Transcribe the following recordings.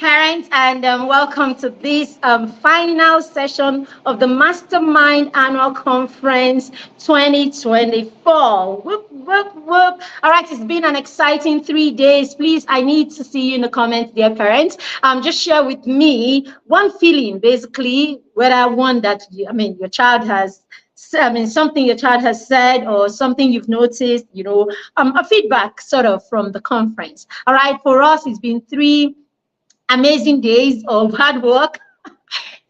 parents, and welcome to this final session of the Mastermind Annual Conference 2024. Whoop, whoop, whoop. All right, it's been an exciting 3 days. Please, I need to see you in the comments, dear parents. Just share with me one feeling, basically, whether one that your child has. Something your child has said or something you've noticed, a feedback sort of from the conference. All right, for us, it's been three amazing days of hard work.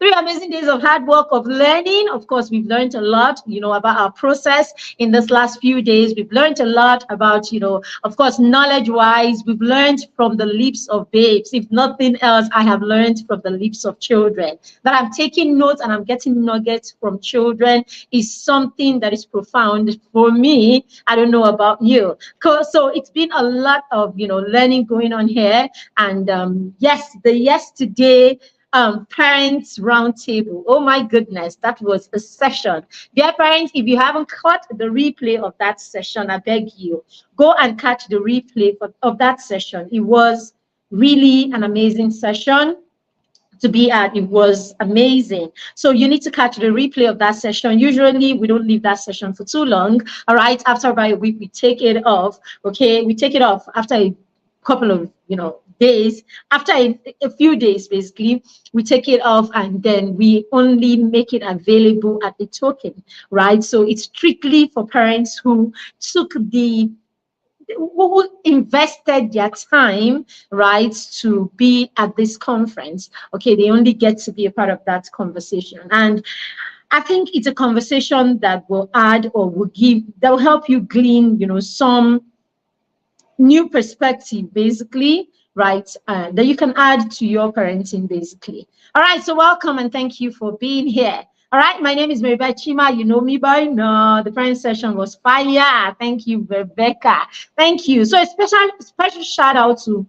3 amazing days of hard work, of learning. Of course, we've learned a lot, about our process in this last few days. We've learned a lot about, of course, knowledge-wise. We've learned from the lips of babes. If nothing else, I have learned from the lips of children. That I'm taking notes and I'm getting nuggets from children is something that is profound for me. I don't know about you. So it's been a lot of, learning going on here. And yes, the yesterday parents roundtable. Oh my goodness, that was a session. Dear parents, if you haven't caught the replay of that session, I beg you, go and catch the replay of that session. It was really an amazing session to be at. It was amazing. So you need to catch the replay of that session. Usually we don't leave that session for too long. All right, after about a week, we take it off. Okay, we take it off after a couple of days. After a few days, basically, we take it off and then we only make it available at the token, right? So it's strictly for parents who who invested their time, right, to be at this conference. Okay, they only get to be a part of that conversation. And I think it's a conversation that will add or that will help you glean, some new perspective, basically, right, that you can add to your parenting, basically. All right, so welcome and thank you for being here. All right, my name is Rebecca Chima. You know me by now. The parent session was fire. Thank you, Rebecca. Thank you. So a special shout out to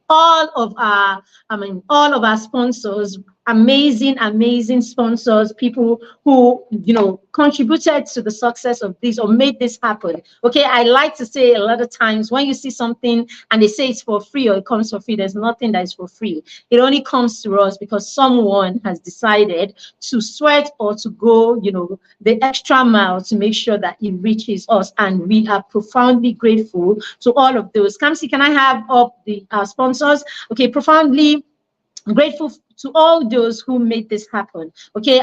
all of our sponsors, amazing sponsors, people who contributed to the success of this or made this happen. Okay, I like to say a lot of times when you see something and they say it's for free or it comes for free, there's nothing that is for free. It only comes to us because someone has decided to sweat or to go the extra mile to make sure that it reaches us, and we are profoundly grateful to all of those. Kamsi, can I have up the sponsors? Okay, profoundly grateful to all those who made this happen. Okay,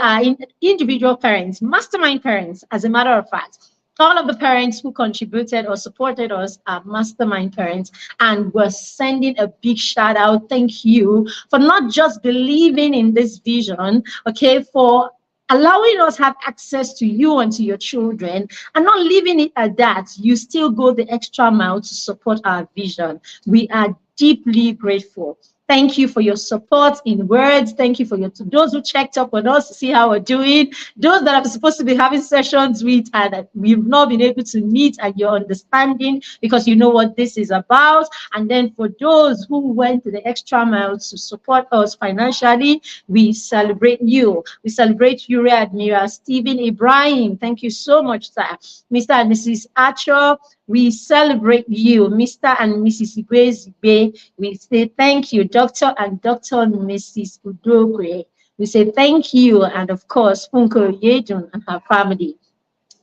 individual parents, mastermind parents, as a matter of fact, all of the parents who contributed or supported us are mastermind parents, and we're sending a big shout out. Thank you for not just believing in this vision, okay, for allowing us have access to you and to your children, and not leaving it at that. You still go the extra mile to support our vision. We are deeply grateful. Thank you for your support in words. Thank you to those who checked up on us to see how we're doing. Those that are supposed to be having sessions with and that we've not been able to meet, and your understanding because you know what this is about. And then for those who went to the extra mile to support us financially, we celebrate you. We celebrate you, Admiral Stephen Ibrahim. Thank you so much, sir. Mr. and Mrs. Archer, we celebrate you. Mr. and Mrs. Igwe, we say thank you. Dr. and Mrs. Udogwe, we say thank you. And of course, Funko Yejun and her family,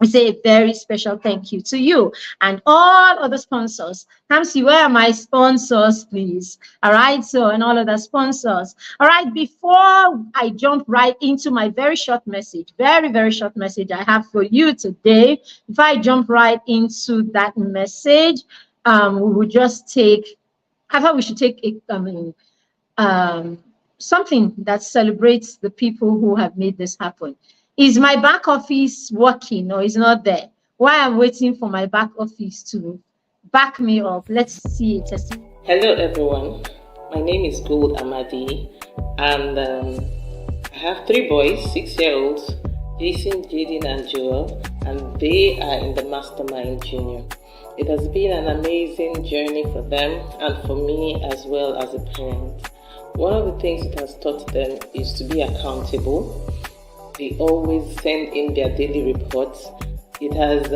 we say a very special thank you to you and all other sponsors. Kamsi, where are my sponsors, please? All right, so, and all other sponsors. All right, before I jump right into my very short message, very short message I have for you today, if I jump right into that message, we will just I thought we should take something that celebrates the people who have made this happen. Is my back office working or is not there? While I'm waiting for my back office to back me up, let's see it. Hello everyone, my name is Gold Amadi, and I have 3 boys, 6-year-olds, Jason, Jaden and Joel, and they are in the Mastermind Junior. It has been an amazing journey for them and for me as well as a parent. One of the things it has taught them is to be accountable. They always send in their daily reports. It has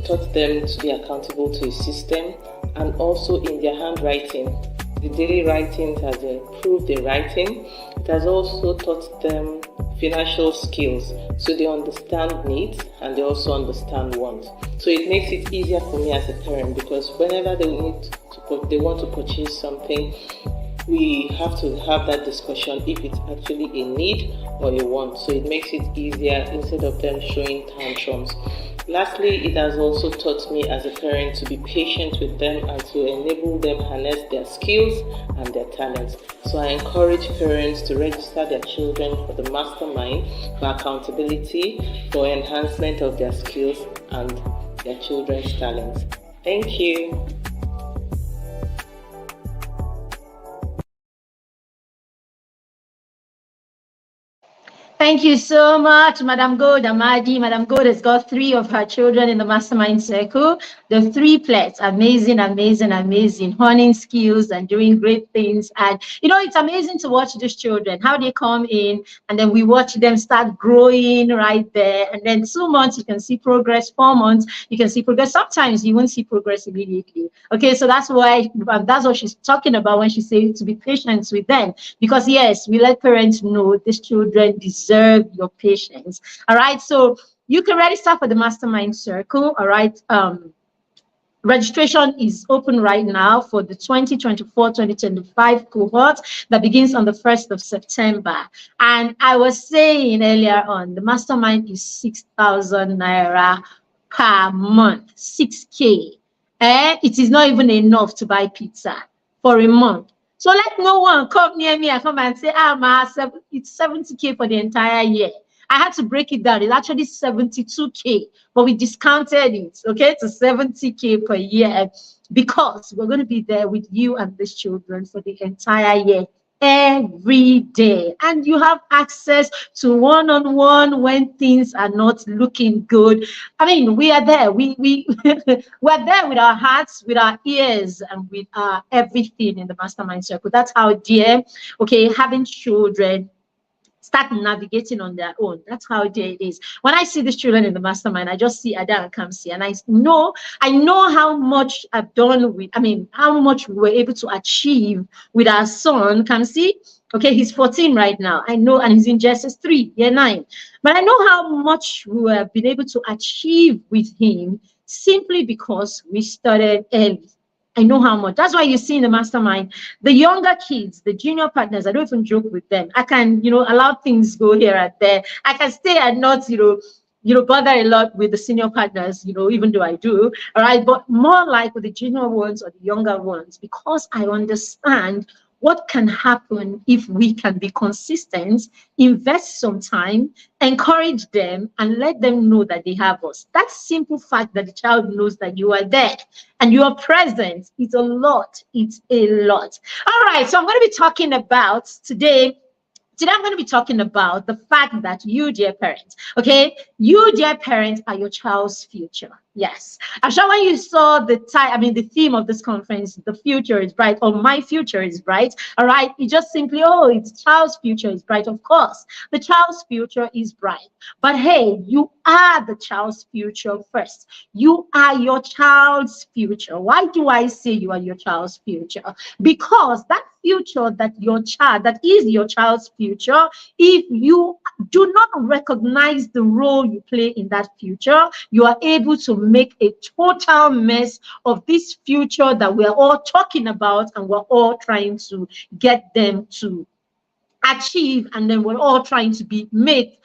taught them to be accountable to a system, and also in their handwriting. the daily writings has improved the writing. It has also taught them financial skills, so they understand needs and they also understand wants. So it makes it easier for me as a parent, because whenever they want to purchase something, we have to have that discussion if it's actually a need or a want. So it makes it easier instead of them showing tantrums. Lastly, it has also taught me as a parent to be patient with them and to enable them harness their skills and their talents. So I encourage parents to register their children for the Mastermind for accountability, for enhancement of their skills and their children's talents. Thank you. Thank you so much, Madam Gold Amadi. Madam Gold has got 3 of her children in the Mastermind Circle. The 3 plets, amazing, amazing, amazing, honing skills and doing great things. And, it's amazing to watch these children, how they come in, and then we watch them start growing right there. And then 2 months, you can see progress. 4 months, you can see progress. Sometimes you won't see progress immediately. Okay, so that's what she's talking about when she says to be patient with them. Because, yes, we let parents know these children deserve your patience. All right, so you can register for the Mastermind Circle. All right, registration is open right now for the 2024-2025 cohort that begins on the 1st of September. And I was saying earlier on, the Mastermind is 6,000 naira per month, 6K. It is not even enough to buy pizza for a month. So let no one come near me and come and say, it's 70K for the entire year. I had to break it down. It's actually 72K, but we discounted it, okay, to 70K per year, because we're going to be there with you and these children for the entire year, every day. And you have access to one-on-one when things are not looking good. I mean, we are there. We're there with our hearts, with our ears, and with our everything in the Mastermind Circle. That's how dear, okay, having children start navigating on their own. That's how it is. When I see these children in the Mastermind, I just see Ada and Kamsi, and I know how much I've done with, how much we were able to achieve with our son, Kamsi. Okay, he's 14 right now. I know, and he's in JSS 3, year 9. But I know how much we have been able to achieve with him simply because we started early. I know how much. That's why you see in the Mastermind, the younger kids, the junior partners, I don't even joke with them. I can, allow things go here and there. I can stay and not, bother a lot with the senior partners, even though I do. All right. But more like with the junior ones or the younger ones, because I understand what can happen if we can be consistent, invest some time, encourage them, and let them know that they have us. That simple fact that the child knows that you are there and you are present, it's a lot. It's a lot. All right, so I'm going to be talking about today I'm going to be talking about the fact that you, dear parents, okay, you, dear parents, are your child's future. Yes. I'm sure when you saw the the theme of this conference, the future is bright, or my future is bright. All right. It just simply, it's child's future is bright. Of course, the child's future is bright. But hey, you are the child's future first. You are your child's future. Why do I say you are your child's future? Because that future that is your child's future, if you do not recognize the role you play in that future, you are able to make a total mess of this future that we're all talking about and we're all trying to get them to achieve, and then we're all trying to make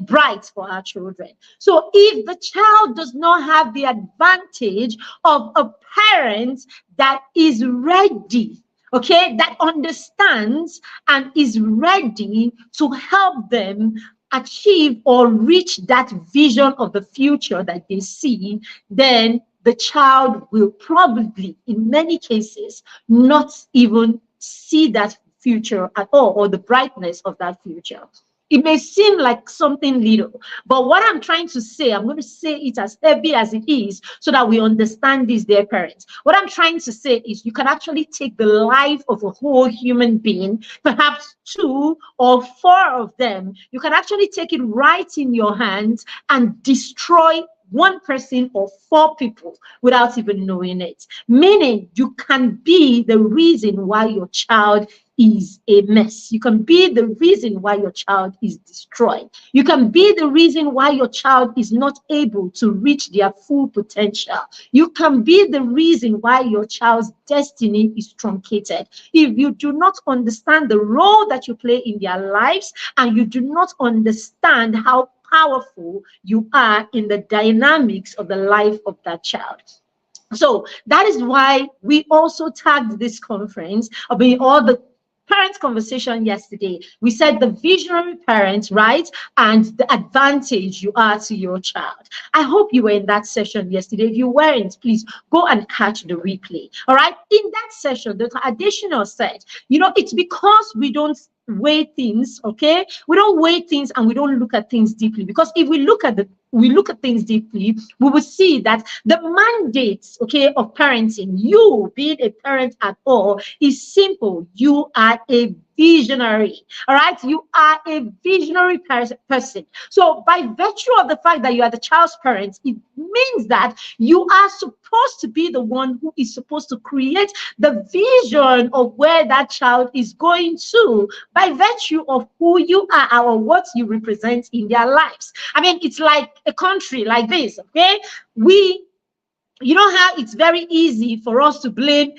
bright for our children. So if the child does not have the advantage of a parent that is ready, okay, that understands and is ready to help them achieve or reach that vision of the future that they see, then the child will probably, in many cases, not even see that future at all, or the brightness of that future. It may seem like something little, but what I'm trying to say, I'm going to say it as heavy as it is so that we understand this, dear parents. What I'm trying to say is you can actually take the life of a whole human being, perhaps 2 or 4 of them. You can actually take it right in your hands and destroy one person or four people without even knowing it. Meaning you can be the reason why your child is a mess. You can be the reason why your child is destroyed. You can be the reason why your child is not able to reach their full potential. You can be the reason why your child's destiny is truncated. If you do not understand the role that you play in their lives, and you do not understand how powerful you are in the dynamics of the life of that child. So that is why we also tagged this conference, all the parents conversation yesterday. We said the visionary parents, right? And the advantage you are to your child. I hope you were in that session yesterday. If you weren't, please go and catch the replay. All right. In that session, the additional said, it's because we don't weigh things, okay? We don't weigh things and we don't look at things deeply, because if we look at things deeply, we will see that the mandates, okay, of parenting, you being a parent at all, is simple. You are a visionary. All right, you are a visionary person. So by virtue of the fact that you are the child's parent, it means that you are supposed to be the one who is supposed to create the vision of where that child is going to, by virtue of who you are or what you represent in their lives. I mean, it's like a country like this, okay? You know how it's very easy for us to blame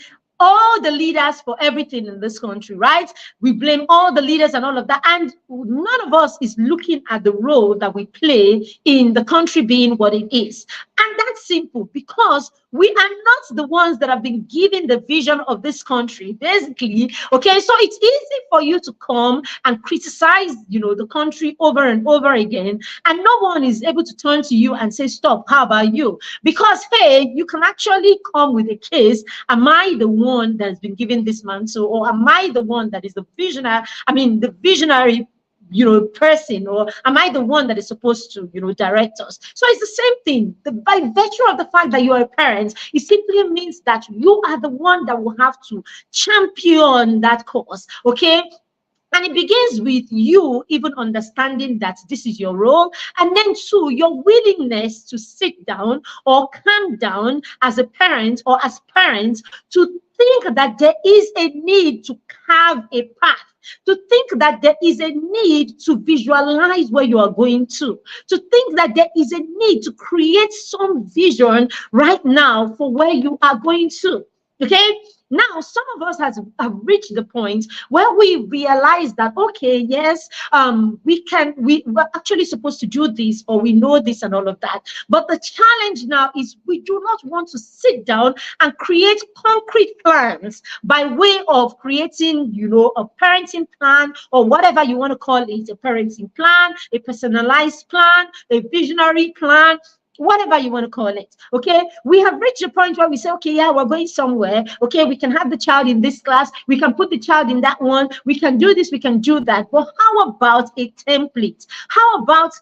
all the leaders for everything in this country, right? We blame all the leaders and all of that. And none of us is looking at the role that we play in the country being what it is. And that's simple, because we are not the ones that have been given the vision of this country, basically. Okay, so it's easy for you to come and criticize, the country over and over again, and no one is able to turn to you and say, stop, how about you? Because, hey, you can actually come with a case. Am I the one that has been given this mantle, or am I the one that is the visionary person, or am I the one that is supposed to, direct us? So it's the same thing. By virtue of the fact that you are a parent, it simply means that you are the one that will have to champion that cause, okay? And it begins with you even understanding that this is your role. And then two, your willingness to sit down or calm down as a parent or as parents to think that there is a need to carve a path, to think that there is a need to visualize where you are going to think that there is a need to create some vision right now for where you are going to. Okay? Now, some of us have reached the point where we realize that, okay, yes, we're actually supposed to do this, or we know this and all of that. But the challenge now is we do not want to sit down and create concrete plans by way of creating, a parenting plan, or whatever you want to call it, a parenting plan, a personalized plan, a visionary plan, whatever you want to call it. Okay, we have reached a point where we say, okay, yeah, we're going somewhere. Okay, we can have the child in this class, we can put the child in that one, we can do this, we can do that. But how about a template? How about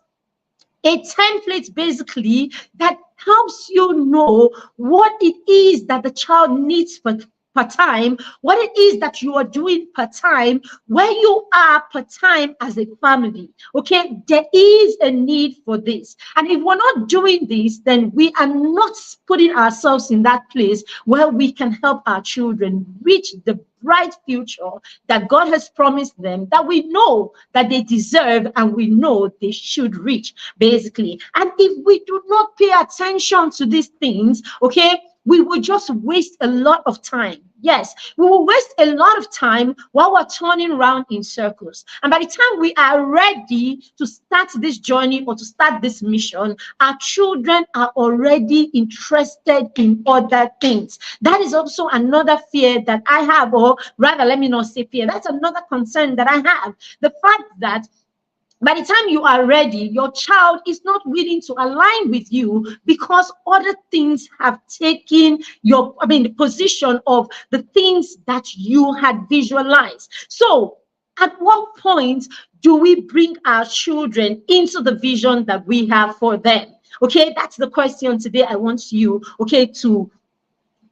a template, basically, that helps you know what it is that the child needs per time, what it is that you are doing per time, where you are per time as a family. Okay, there is a need for this. And if we're not doing this, then we are not putting ourselves in that place where we can help our children reach the bright future that God has promised them, that we know that they deserve and we know they should reach, basically. And if we do not pay attention to these things, okay, we will just waste a lot of time. Yes, we will waste a lot of time while we're turning around in circles. And by the time we are ready to start this journey or to start this mission, our children are already interested in other things. That is also another fear that I have, or rather, let me not say fear. That's another concern that I have. The fact that by the time you are ready, your child is not willing to align with you because other things have taken the position of the things that you had visualized. So at what point do we bring our children into the vision that we have for them? Okay, that's the question today I want you, okay, to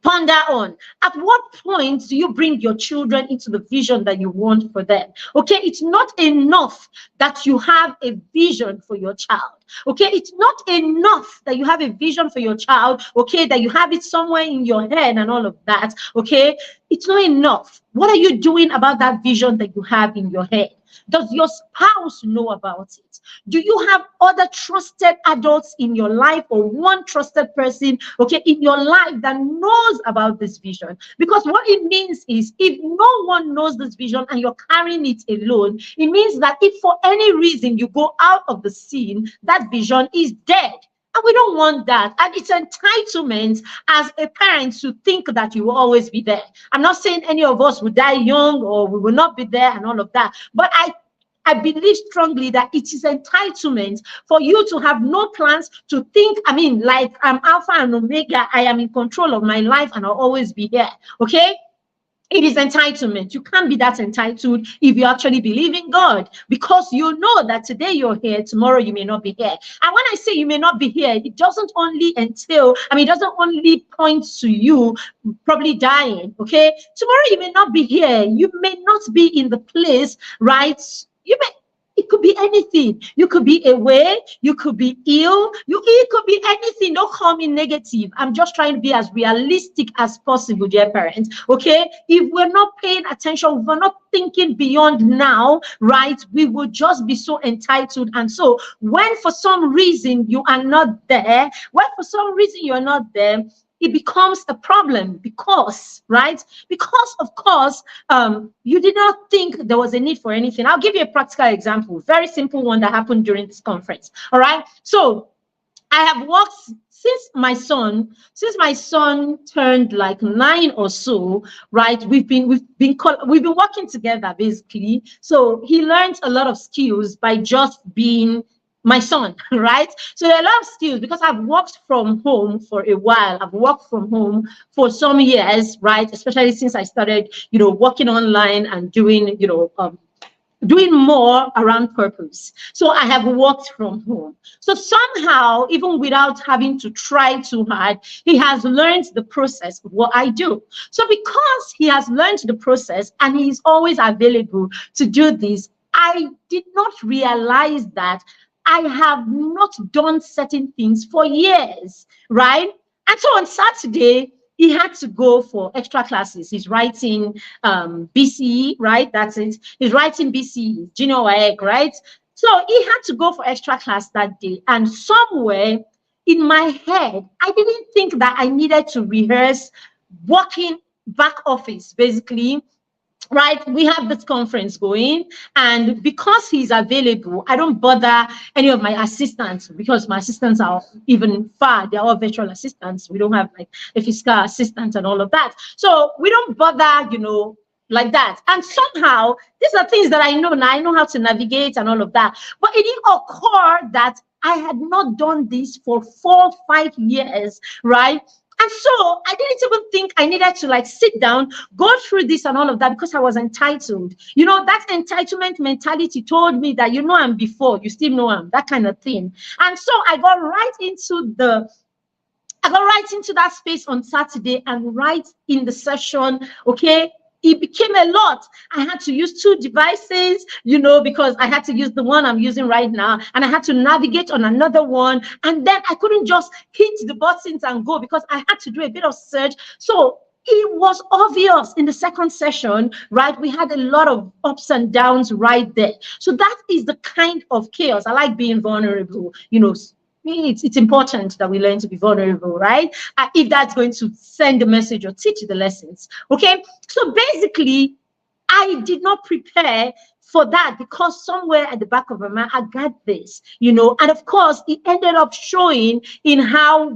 ponder on. At what point do you bring your children into the vision that you want for them? Okay, it's not enough that you have a vision for your child. Okay, it's not enough that you have a vision for your child. Okay, that you have it somewhere in your head and all of that. Okay, it's not enough. What are you doing about that vision that you have in your head? Does your spouse know about it? Do you have other trusted adults in your life, or one trusted person, okay, in your life that knows about this vision? Because what it means is, if no one knows this vision and you're carrying it alone, it means that if for any reason you go out of the scene, that vision is dead. And we don't want that. And it's entitlement as a parent to think that you will always be there. I'm not saying any of us will die young or we will not be there and all of that. But I believe strongly that it is entitlement for you to have no plans, to think, I mean, like I'm Alpha and Omega, I am in control of my life and I'll always be here. Okay? It is entitlement. You can't be that entitled if you actually believe in God, because you know that today you're here, tomorrow you may not be here. And when I say you may not be here, it doesn't only entail, I mean, it doesn't only point to you probably dying, okay? Tomorrow you may not be here. You may not be in the place, right? You may, it could be anything. You could be away. You could be ill. It could be anything. Don't call me negative. I'm just trying to be as realistic as possible, dear parents. Okay? If we're not paying attention, if we're not thinking beyond now, right? We will just be so entitled. And so when for some reason you are not there, when for some reason you're not there, it becomes a problem because, right? Because, of course, you did not think there was a need for anything. I'll give you a practical example, very simple one that happened during this conference. All right. So I have worked since my son turned like 9 or so, right? We've been working together basically. So he learned a lot of skills by just being my son, right? So there are a lot of skills because I've worked from home for a while. I've worked from home for some years, right? Especially since I started, working online and doing, doing more around purpose. So I have worked from home. So somehow, even without having to try too hard, he has learned the process of what I do. So because he has learned the process and he's always available to do this, I did not realize that I have not done certain things for years, right? And so on Saturday, he had to go for extra classes. He's writing BCE, right? That's it. He's writing BCE, junior WAEC, right? So he had to go for extra class that day. And somewhere in my head, I didn't think that I needed to rehearse working back office, basically. Right, we have this conference going, and because he's available, I don't bother any of my assistants, because my assistants are even far, they're all virtual assistants. We don't have like a physical assistant and all of that. So we don't bother, like that. And somehow these are things that I know now. I know how to navigate and all of that. But it didn't occur that I had not done this for 4-5 years, right? And so I didn't even think I needed to like sit down, go through this and all of that, because I was entitled. That entitlement mentality told me that, I'm before, you still know I'm, that kind of thing. And so I got right into that space on Saturday, and right in the session, okay, it became a lot. I had to use 2 devices, because I had to use the one I'm using right now, and I had to navigate on another one. And then I couldn't just hit the buttons and go, because I had to do a bit of search. So it was obvious in the second session, right? We had a lot of ups and downs right there. So that is the kind of chaos. I like being vulnerable, it's important that we learn to be vulnerable, right? If that's going to send the message or teach the lessons, okay? So basically, I did not prepare for that, because somewhere at the back of my mind, I got this, and of course, it ended up showing in how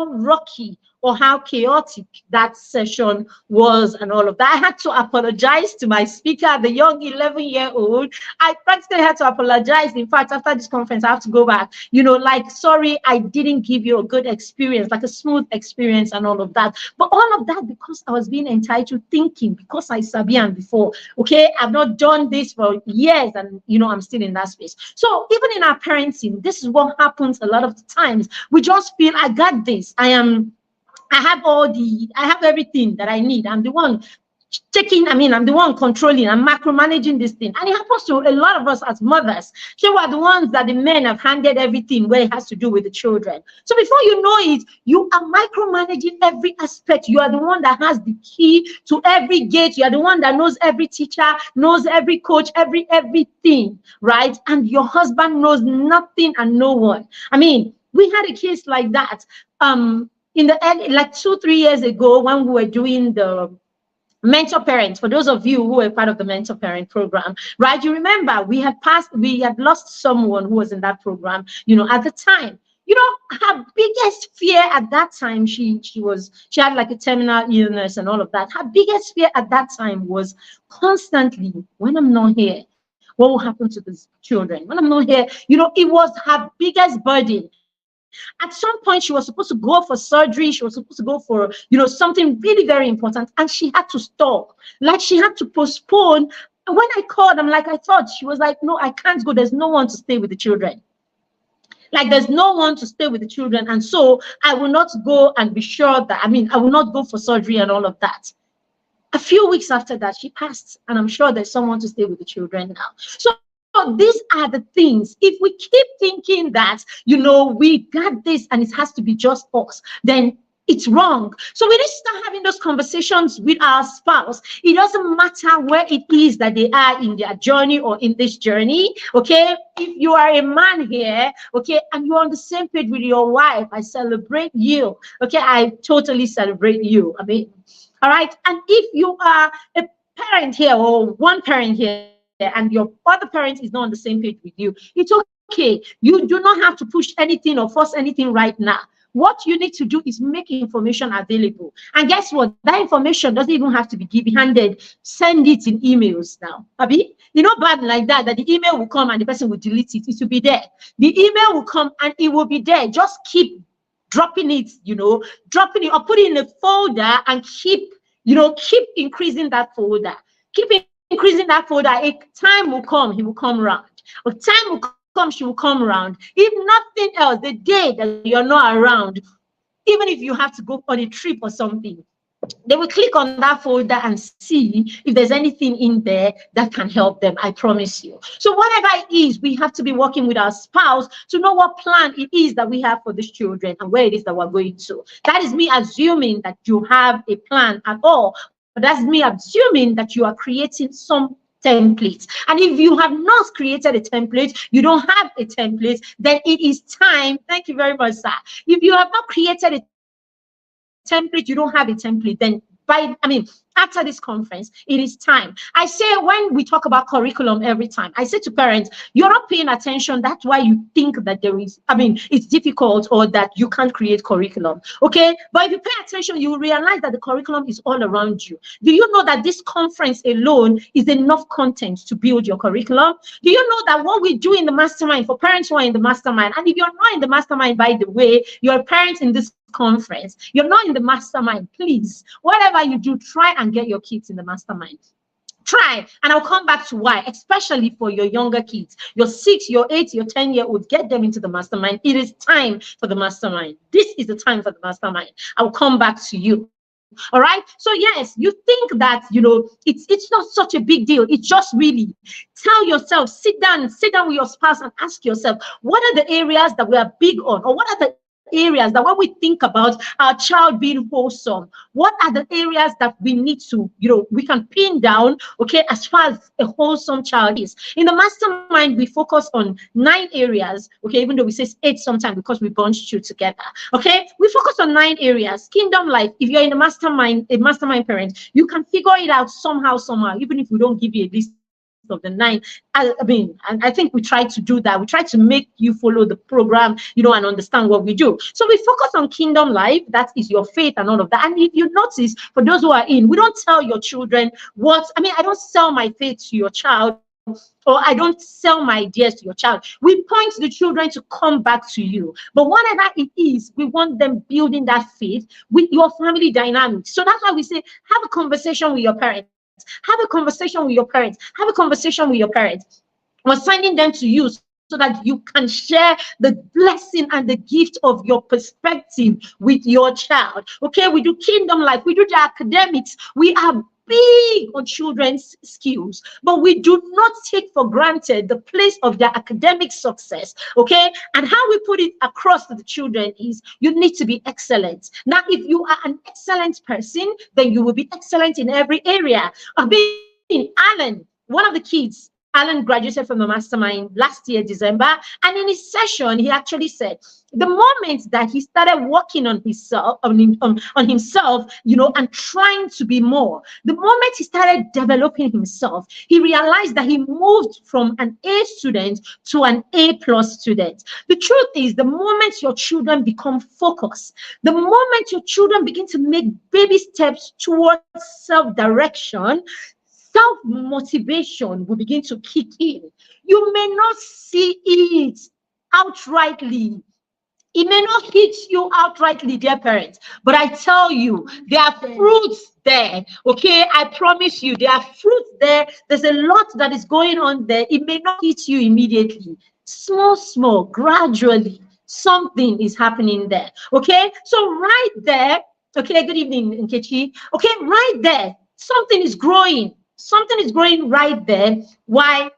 rocky or how chaotic that session was and all of that. I had to apologize to my speaker, the young 11-year-old. I practically had to apologize. In fact, after this conference, I have to go back, sorry, I didn't give you a good experience, like a smooth experience and all of that. But all of that because I was being entitled, thinking, because I Sabian before, okay, I've not done this for years, and, I'm still in that space. So even in our parenting, this is what happens a lot of the times. We just feel, I got this. I have everything that I need. I'm the one I'm the one controlling and macromanaging this thing. And it happens to a lot of us as mothers. So we're the ones that the men have handed everything where it has to do with the children. So before you know it, you are micromanaging every aspect. You are the one that has the key to every gate. You are the one that knows every teacher, knows every coach, everything, right? And your husband knows nothing and no one. I mean, we had a case like that in the early, like 2-3 years ago, when we were doing the mentor parents. For those of you who were part of the mentor parent program, right? You remember we had lost someone who was in that program, at the time. Her biggest fear at that time, she had like a terminal illness and all of that. Her biggest fear at that time was constantly, when I'm not here, what will happen to these children? When I'm not here, it was her biggest burden. At some point, she was supposed to go for surgery. She was supposed to go for, something really very important. And she had to stop. Like, she had to postpone. When I called, I'm like, I thought. She was like, no, I can't go. There's no one to stay with the children. Like, there's no one to stay with the children. And so I will not go and be sure that, I will not go for surgery and all of that. A few weeks after that, she passed. And I'm sure there's someone to stay with the children now. So these are the things. If we keep thinking that, we got this and it has to be just us, then it's wrong. So we need to start having those conversations with our spouse. It doesn't matter where it is that they are in their journey or in this journey. Okay. If you are a man here, okay, and you're on the same page with your wife, I celebrate you. Okay. I totally celebrate you. All right. And if you are a parent here or one parent here, and your other parent is not on the same page with you, it's okay. You do not have to push anything or force anything right now. What you need to do is make information available. And guess what? That information doesn't even have to be handed. Send it in emails now. Abi? Bad like that the email will come and the person will delete it. It will be there. The email will come and it will be there. Just keep dropping it, dropping it or put it in a folder and keep increasing that folder. Keep increasing that folder. A time will come, he will come around. A time will come, she will come around. If nothing else, the day that you're not around, even if you have to go on a trip or something, they will click on that folder and see if there's anything in there that can help them. I promise you. So whatever it is, we have to be working with our spouse to know what plan it is that we have for these children and where it is that we're going to. That is me assuming that you have a plan at all. But that's me assuming that you are creating some template. And if you have not created a template, you don't have a template, then it is time. Thank you very much, sir. If you have not created a template, you don't have a template, then after this conference, it is time. I say when we talk about curriculum every time, I say to parents, you're not paying attention. That's why you think that it's difficult or that you can't create curriculum. Okay. But if you pay attention, you will realize that the curriculum is all around you. Do you know that this conference alone is enough content to build your curriculum? Do you know that what we do in the mastermind for parents who are in the mastermind, and if you're not in the mastermind, by the way, you're a parent in this conference, you're not in the mastermind, please, whatever you do, try and get your kids in the mastermind. Try, and I'll come back to why, especially for your younger kids, your 6, your 8, your 10-year-old, get them into the mastermind. It is time for the mastermind. This is the time for the mastermind. I'll come back to you. All right. So yes, you think that it's not such a big deal. It's just really tell yourself, sit down with your spouse and ask yourself, what are the areas that we are big on, or what are the areas that when we think about our child being wholesome, what are the areas that we need to, we can pin down, okay, as far as a wholesome child is. In the mastermind, we focus on 9 areas, okay, even though we say 8 sometimes because we bunched you together, okay? We focus on 9 areas. Kingdom life, if you're in a mastermind parent, you can figure it out somehow, even if we don't give you a list of the 9. I think we try to do that. We try to make you follow the program, and understand what we do. So we focus on kingdom life. That is your faith and all of that. And if you notice, for those who are in, we don't tell your children I don't sell my faith to your child, or I don't sell my ideas to your child. We point the children to come back to you. But whatever it is, we want them building that faith with your family dynamics. So that's why we say, have a conversation with your parents. Have a conversation with your parents. Have a conversation with your parents. We're sending them to you so so that you can share the blessing and the gift of your perspective with your child. Okay, we do kingdom life, we do the academics, we are big on children's skills, but we do not take for granted the place of their academic success. Okay, and how we put it across to the children is you need to be excellent. Now, if you are an excellent person, then you will be excellent in every area. I mean, Alan, one of the kids, Alan graduated from the Mastermind last year, December, and in his session, he actually said the moment that he started working on himself, on himself, and trying to be more, the moment he started developing himself, he realized that he moved from an A student to an A plus student. The truth is, the moment your children become focused, the moment your children begin to make baby steps towards self-direction, self-motivation will begin to kick in. You may not see it outrightly. It may not hit you outrightly, dear parents, but I tell you, there are fruits there. Okay, I promise you, there are fruits there. There's a lot that is going on there. It may not hit you immediately. Small, gradually, something is happening there. Okay, so right there, okay, good evening, Nkechi. Okay, right there, something is growing. Something is growing right there. Why?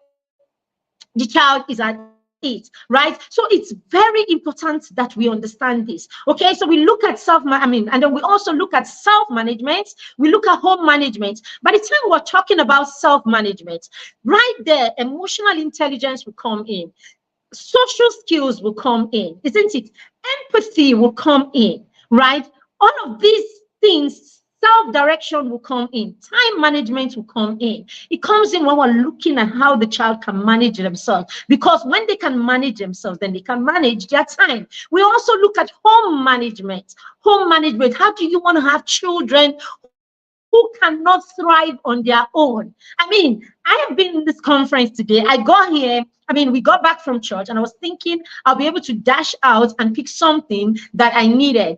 The child is at it, right? So it's very important that we understand this. Okay, so we look at and then we also look at self-management. We look at home management. By the time we're talking about self-management, right there, emotional intelligence will come in. Social skills will come in, isn't it? Empathy will come in, right? All of these things, self-direction will come in, time management will come in. It comes in when we're looking at how the child can manage themselves, because when they can manage themselves, then they can manage their time. We also look at home management. Home management, how do you want to have children who cannot thrive on their own? I mean, I have been in this conference today. I got here, we got back from church, and I was thinking I'll be able to dash out and pick something that I needed.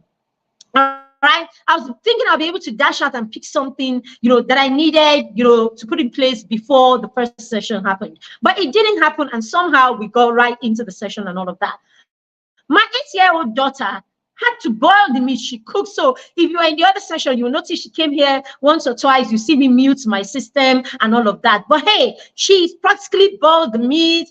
Right, I was thinking I'll be able to dash out and pick something, that I needed, to put in place before the first session happened. But it didn't happen, and somehow we got right into the session and all of that. My 8-year-old daughter had to boil the meat. She cooked. So if you are in the other session, you'll notice she came here once or twice. You see me mute my system and all of that. But hey, she's practically boiled the meat.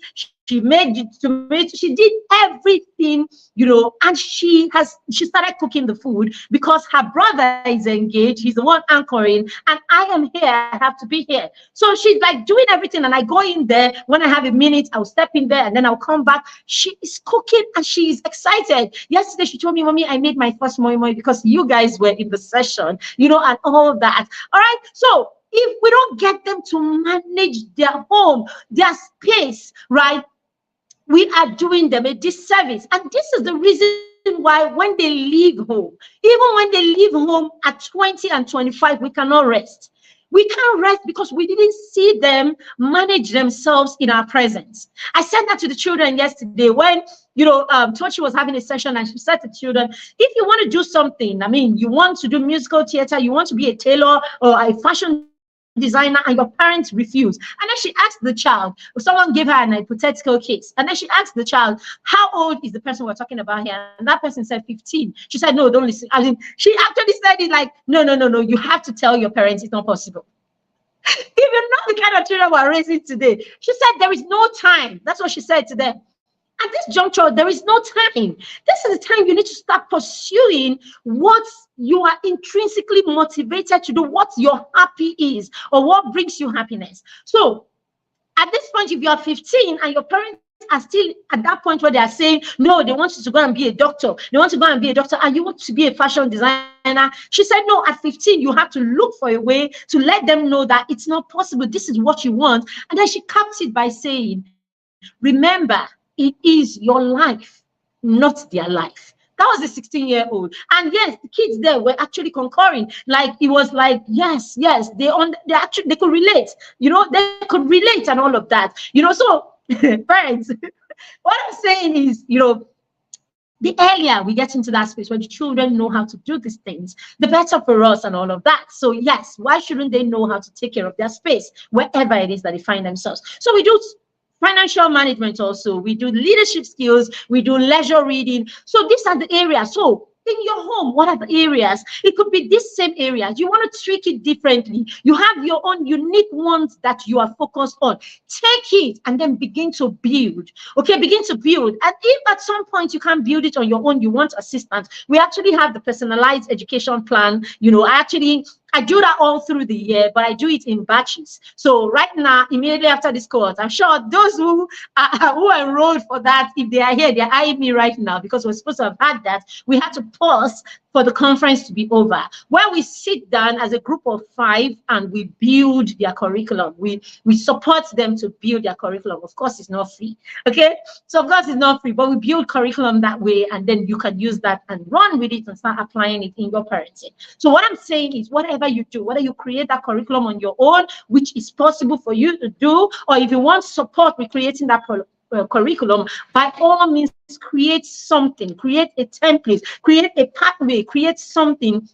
She made the tomato. She did everything, and she started cooking the food because her brother is engaged. He's the one anchoring, and I am here. I have to be here. So she's like doing everything, and I go in there when I have a minute. I'll step in there, and then I'll come back. She is cooking, and she's excited. Yesterday, she told me, "Mommy, I made my first moi moi because you guys were in the session, and all of that." All right, so if we don't get them to manage their home, their space, right, we are doing them a disservice. And this is the reason why when they leave home, even when they leave home at 20 and 25, we cannot rest. We can't rest because we didn't see them manage themselves in our presence. I said that to the children yesterday when, Tochi was having a session, and she said to children, if you want to do something, you want to do musical theater, you want to be a tailor or a fashion designer, and your parents refuse. And then she asked the child, someone gave her an hypothetical case, and then she asked the child, how old is the person we're talking about here? And that person said 15. She said, no, don't listen. She actually said it like, no, you have to tell your parents it's not possible. If you're not the kind of children we're raising today, she said there is no time. That's what she said to them. At this juncture, there is no time. This is the time you need to start pursuing what you are intrinsically motivated to do, what your happy is, or what brings you happiness. So at this point, if you are 15 and your parents are still at that point where they are saying, no, they want you to go and be a doctor. They want to go and be a doctor, and you want to be a fashion designer. She said, no, at 15, you have to look for a way to let them know that it's not possible. This is what you want. And then she capped it by saying, remember, it is your life, not their life. That was the 16-year-old. And yes, the kids there were actually concurring. Like, it was like, yes, they could relate, they could relate and all of that. So parents, what I'm saying is, the earlier we get into that space where the children know how to do these things, the better for us and all of that. So yes, why shouldn't they know how to take care of their space wherever it is that they find themselves? So we do financial management also. We do leadership skills. We do leisure reading. So these are the areas. So in your home, what are the areas? It could be this same area. You want to tweak it differently. You have your own unique ones that you are focused on. Take it and then begin to build. Okay, begin to build. And if at some point you can't build it on your own, you want assistance, we actually have the personalized education plan. I do that all through the year, but I do it in batches. So right now, immediately after this course, I'm sure those who enrolled for that, if they are here, they're eyeing me right now because we're supposed to have had that. We had to pause for the conference to be over, where we sit down as a group of 5 and we build their curriculum. We support them to build their curriculum. Of course, it's not free. Okay, so of course it's not free, but we build curriculum that way, and then you can use that and run with it and start applying it in your parenting. So what I'm saying is, whatever you do, whether you create that curriculum on your own, which is possible for you to do, or if you want support with creating that curriculum, by all means, create something, create a template, create a pathway, create something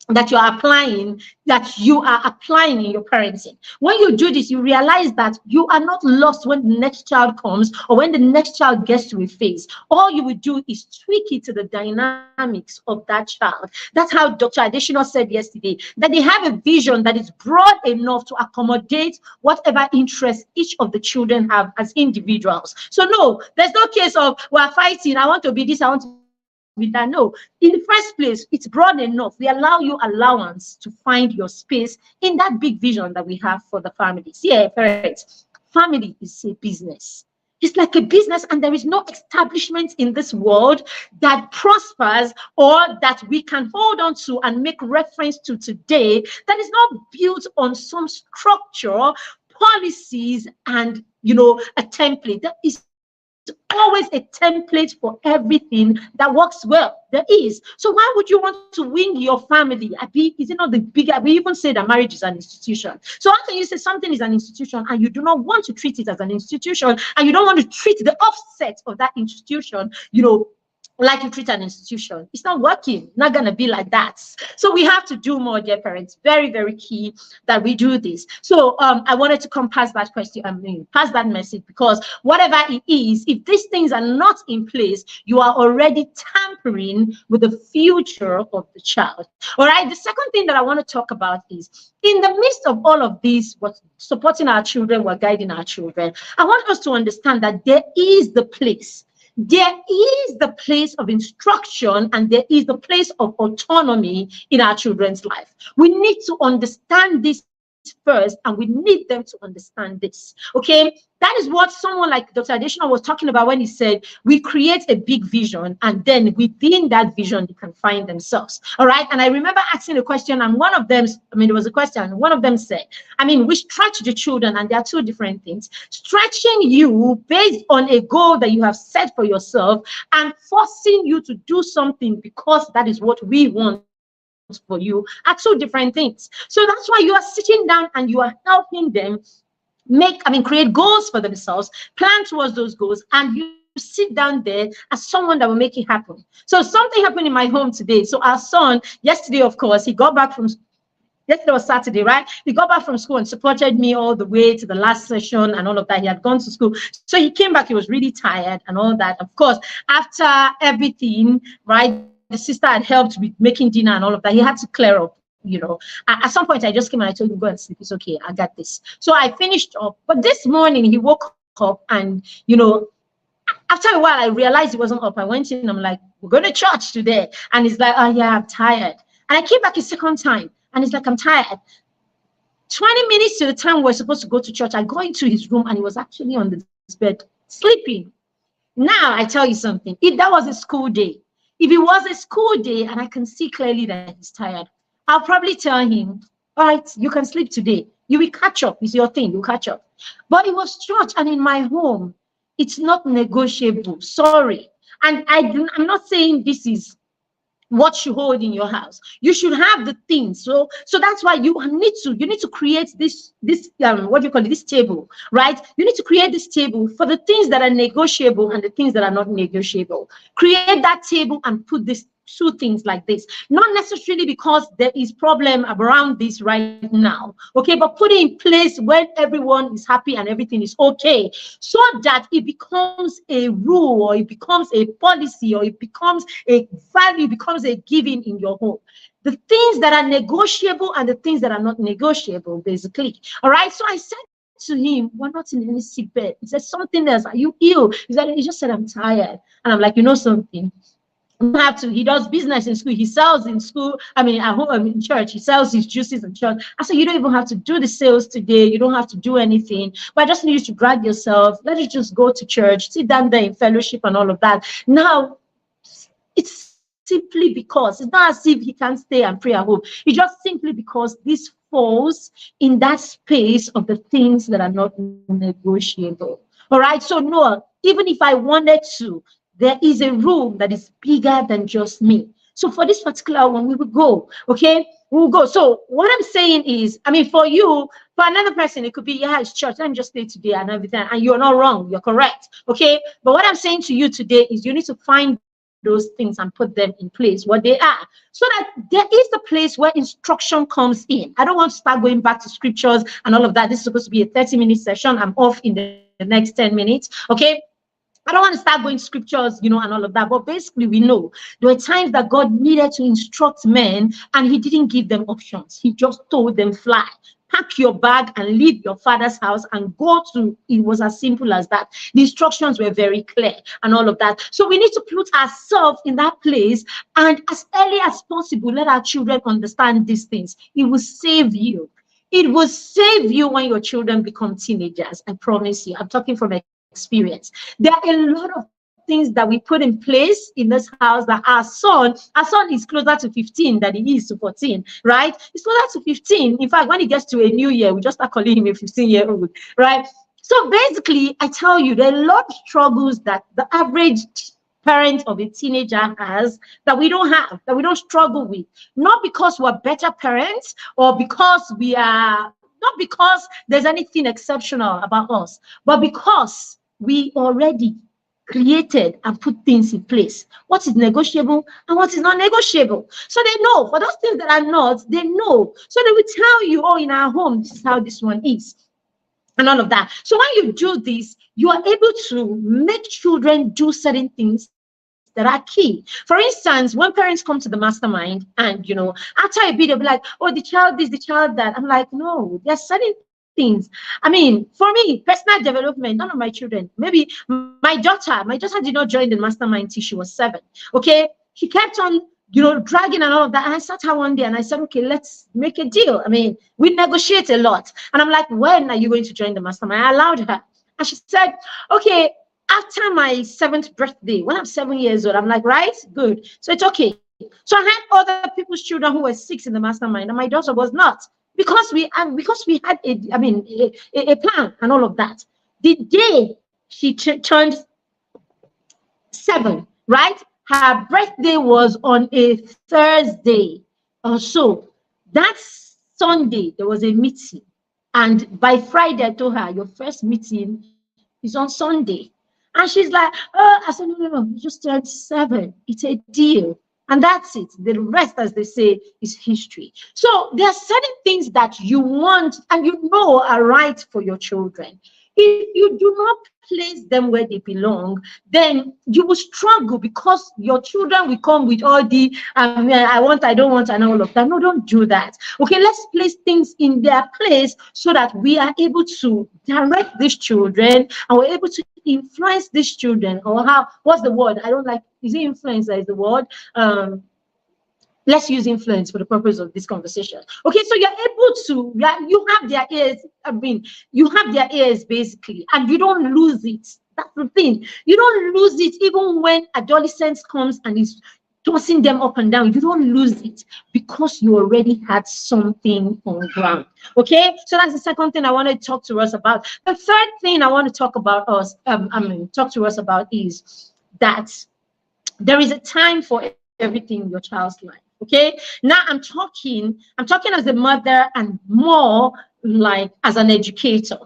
that you are applying in your parenting. When you do this, you realize that you are not lost when the next child comes or when the next child gets to a phase. All you will do is tweak it to the dynamics of that child. That's how Dr. Adesina said yesterday, that they have a vision that is broad enough to accommodate whatever interests each of the children have as individuals. So no, there's no case of we're fighting, I want to be this, I want to with that. No, in the first place, it's broad enough. We allow you allowance to find your space in that big vision that we have for the families. Yeah, parents, family is a business. It's like a business, and there is no establishment in this world that prospers or that we can hold on to and make reference to today that is not built on some structure, policies, and a template. That is always a template for everything that works well. There is. So why would you want to wing your family? Is it not the bigger? We even say that marriage is an institution. So how can you say something is an institution and you do not want to treat it as an institution, and you don't want to treat the offset of that institution, like you treat an institution? It's not working. Not going to be like that. So we have to do more, dear parents. Very, very key that we do this. So I wanted to come past that question, past that message, because whatever it is, if these things are not in place, you are already tampering with the future of the child. All right. The second thing that I want to talk about is, in the midst of all of this, what's supporting our children, we're guiding our children, I want us to understand that there is the place. There is the place of instruction, and there is the place of autonomy in our children's life. We need to understand this first, and we need them to understand this. Okay, that is what someone like Dr. Adesina was talking about when he said we create a big vision, and then within that vision they can find themselves. All right. And I remember asking a question, and one of them, there was a question, and one of them said, we stretch the children, and there are two different things: stretching you based on a goal that you have set for yourself, and forcing you to do something because that is what we want for you, are two different things. So that's why you are sitting down and you are helping them create goals for themselves, plan towards those goals, and you sit down there as someone that will make it happen. So something happened in my home today. So our son, yesterday, of course, he got back from yesterday was Saturday, right? He got back from school and supported me all the way to the last session and all of that. He had gone to school. So he came back, he was really tired and all that. Of course, after everything, right, the sister had helped with making dinner and all of that. He had to clear up. At some point I just came and I told him, go and sleep. It's okay. I got this. So I finished up. But this morning he woke up and, after a while I realized he wasn't up. I went in, I'm like, we're going to church today. And he's like, oh yeah, I'm tired. And I came back a second time and he's like, I'm tired. 20 minutes to the time we're supposed to go to church, I go into his room and he was actually on the bed sleeping. Now I tell you something. If that was a school day, if it was a school day and I can see clearly that he's tired, I'll probably tell him, all right, you can sleep today. You will catch up. It's your thing. You catch up. But it was church, and in my home, it's not negotiable. Sorry. And I'm not saying this is what you hold in your house. You should have the things. So that's why you need to create this what do you call it, this table, right? You need to create this table for the things that are negotiable and the things that are not negotiable. Create that table and put this two things like this, not necessarily because there is problem around this right now, okay, but put it in place when everyone is happy and everything is okay, so that it becomes a rule, or it becomes a policy, or it becomes a value, becomes a giving in your home. The things that are negotiable and the things that are not negotiable, basically. All right. So I said to him, we're not in any sick bed. He said, something else. Are you ill? He just said, I'm tired. And I'm like, you know something? You don't have to. He does business in school. He sells in school. I mean, at home, in church, he sells his juices in church. I said, you don't even have to do the sales today. You don't have to do anything. But I just need you to drag yourself. Let you just go to church, sit down there in fellowship and all of that. Now, it's simply because it's not as if he can't stay and pray at home. It's just simply because this falls in that space of the things that are not negotiable. All right. So no, even if I wanted to, there is a room that is bigger than just me. So for this particular one, we will go. Okay, we will go. So what I'm saying is, I mean, for you, for another person, it could be, yeah, it's church. Let me just stay today and everything. And you're not wrong. You're correct. Okay. But what I'm saying to you today is you need to find those things and put them in place, what they are, so that there is the place where instruction comes in. I don't want to start going back to scriptures and all of that. This is supposed to be a 30-minute session. I'm off in the next 10 minutes. Okay. I don't want to start going scriptures, and all of that. But basically, we know there were times that God needed to instruct men and he didn't give them options. He just told them, fly, pack your bag and leave your father's house and go to, it was as simple as that. The instructions were very clear and all of that. So we need to put ourselves in that place, and as early as possible, let our children understand these things. It will save you. It will save you when your children become teenagers. I promise you. I'm talking from experience. There are a lot of things that we put in place in this house that our son is closer to 15 than he is to 14, right? He's closer to 15. In fact, when he gets to a new year, we just start calling him a 15-year-old, right? So basically, I tell you, there are a lot of struggles that the average parent of a teenager has that we don't have, that we don't struggle with. Not because we're better parents or because not because there's anything exceptional about us, but because we already created and put things in place. What is negotiable and what is not negotiable. So they know. For those things that are not, they know. So they will tell you, oh, in our home, this is how this one is. And all of that. So when you do this, you are able to make children do certain things that are key. For instance, when parents come to the mastermind and, after a bit, they'll be like, oh, the child this, the child that. I'm like, no, there are certain things. I mean, for me, personal development, none of my children, maybe my daughter did not join the mastermind till she was 7. Okay. She kept on, dragging and all of that. And I sat her one day and I said, okay, let's make a deal. I mean, we negotiate a lot. And I'm like, when are you going to join the mastermind? I allowed her. And she said, okay, after my 7th birthday, when I'm 7 years old. I'm like, right, good. So it's okay. So I had other people's children who were 6 in the mastermind, and my daughter was not, because we had a plan and all of that. The day she turned 7, right? Her birthday was on a Thursday or so. That Sunday there was a meeting, and by Friday I told her, your first meeting is on Sunday. And she's like, oh, I said, no, you just turned 7. It's a deal. And that's it. The rest, as they say, is history. So there are certain things that you want and are right for your children. If you do not place them where they belong, then you will struggle, because your children will come with all the I want, I don't want, and all of that. No, don't do that. Okay, let's place things in their place so that we are able to direct these children and we're able to influence these children. Or what's the word? I don't like, is it influence that is the word? Let's use influence for the purpose of this conversation. Okay, so you're able to, you have their ears. You have their ears basically, and you don't lose it. That's the thing. You don't lose it even when adolescence comes and is tossing them up and down. You don't lose it because you already had something on ground. Okay, so that's the second thing I want to talk to us about. The third thing I want to talk about talk to us about is that there is a time for everything in your child's life. Okay, now I'm talking as a mother and more like as an educator.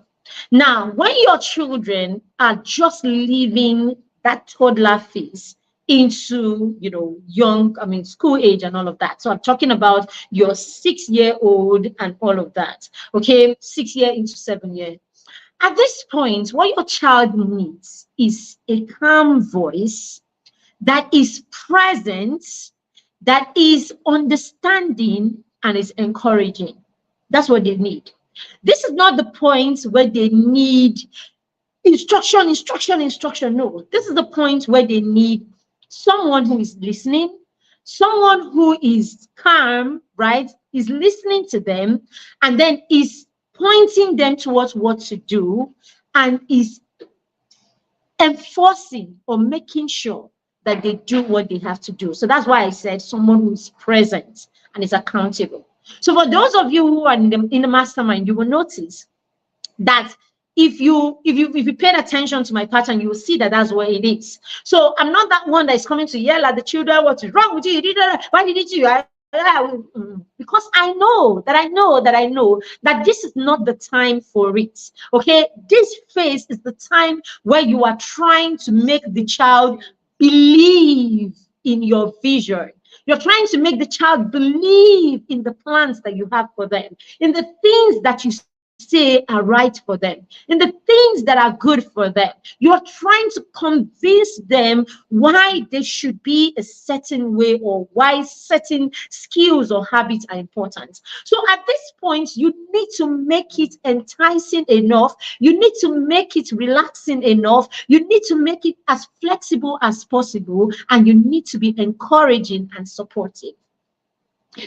Now, when your children are just leaving that toddler phase, into, young, school age and all of that. So I'm talking about your 6 year old and all of that. Okay, 6 year into 7 year. At this point, what your child needs is a calm voice that is present, that is understanding, and is encouraging. That's what they need. This is not the point where they need instruction, instruction, instruction. No, this is the point where they need someone who is listening, someone who is calm, right? Is listening to them, and then is pointing them towards what to do, and is enforcing or making sure that they do what they have to do. So that's why I said someone who is present and is accountable. So for those of you who are in the mastermind, you will notice that if you paid attention to my pattern, you will see that that's what it is. So I'm not that one that is coming to yell at the children, what is wrong with you? Why did you? Because I know that this is not the time for it. Okay, this phase is the time where you are trying to make the child believe in your vision. You're trying to make the child believe in the plans that you have for them, in the things that you say are right for them, in the things that are good for them. You're trying to convince them why they should be a certain way, or why certain skills or habits are important. So at this point, you need to make it enticing enough. You need to make it relaxing enough. You need to make it as flexible as possible, and you need to be encouraging and supportive.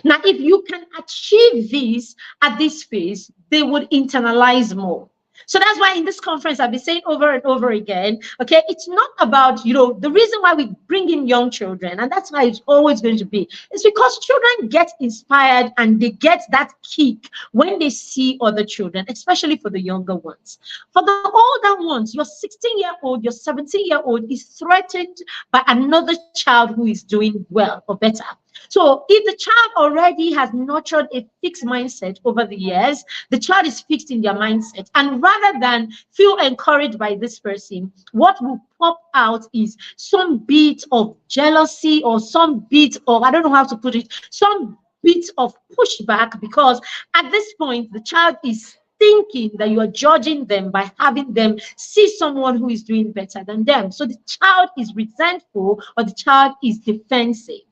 Now, if you can achieve this at this phase, they would internalize more. So that's why in this conference, I've been saying over and over again, okay, it's not about, the reason why we bring in young children, and that's why it's always going to be, is because children get inspired and they get that kick when they see other children, especially for the younger ones. For the older ones, your 16-year-old, your 17-year-old is threatened by another child who is doing well or better. So if the child already has nurtured a fixed mindset over the years, the child is fixed in their mindset. And rather than feel encouraged by this person, what will pop out is some bit of jealousy, or some bit of, I don't know how to put it, some bit of pushback, because at this point, the child is thinking that you are judging them by having them see someone who is doing better than them. So the child is resentful, or the child is defensive.